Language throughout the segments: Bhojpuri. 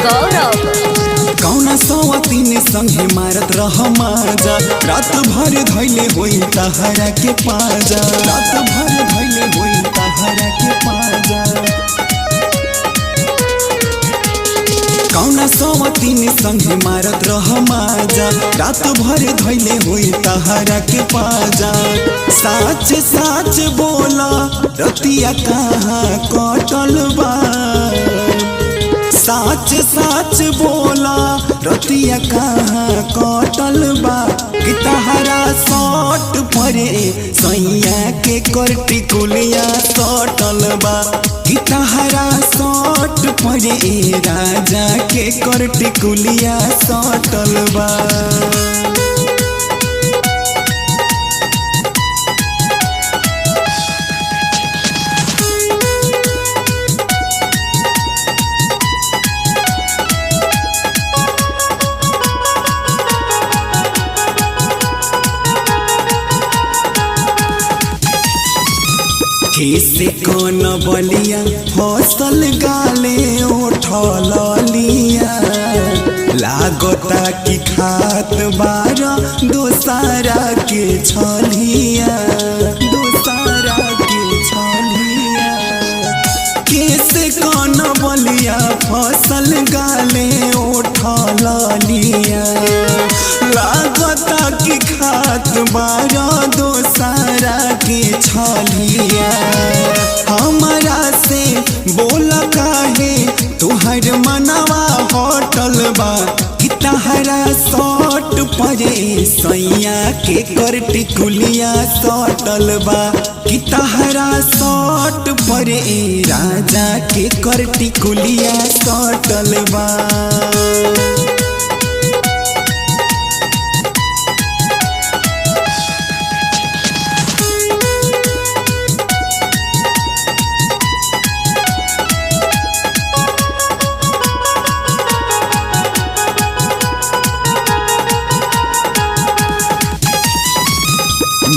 गौरव। कौना सवतीन संगे मारत रह माजा, रात भर धैले होई तहरा के पाजा, रात भर धैले होई तहरा के पाजा। कौना सवतीन संगे मारत रह माजा, रात भर धैले होई तहरा के पाजा। साच साच बोला रतिया कहाँ कटल बा, साच साच बोला रतिया कहाँ कटल बा। कि तहरा सट परे सैया के करटी कुलिया सटल बा, कि तहरा सट परे राजा के करटी कुलिया सटल बा। कैसे कौन बलिया फसल गाले उठल लिया, लागता कि खात बारा दोसारा के छलिया, दोसारा के छलिया। कैसे कौन बलिया फसल गाले उठल लिया, लागता कि खात बारा दोसारा के छलिया। हमारा से बोल काहे तुहर मनवा होटल बा, कि तहरा सट परे सैया के करटी कुलिया सटल बा, कि तहरा सट परे राजा के करटी कुलिया सटल बा।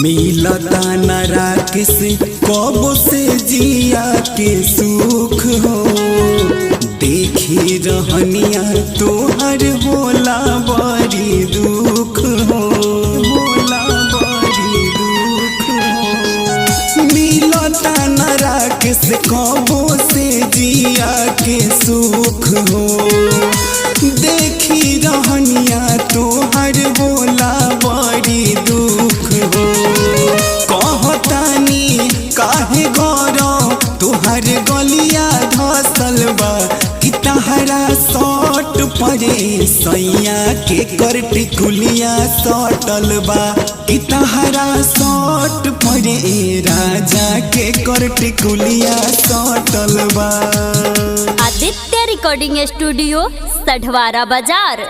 मिलता न राकेश कब से जिया के सुख हो, देखी रहनिया तोहर होला बड़ी दुख हो, होला बड़ी दुख हो। मिलता न राकेश कब से जिया के सुख हो, देखी रहनिया तोहर होला बड़ी दुख हो। कहतानी काहे गौरव तुहर गलिया धसल बा, कि तहरा सट परे सैया के करटी कुलिया सटल बा, कि तहरा सट परे राजा के करटी कुलिया सटल बा। आदित्य रिकॉर्डिंग स्टूडियो सढवारा बाजार।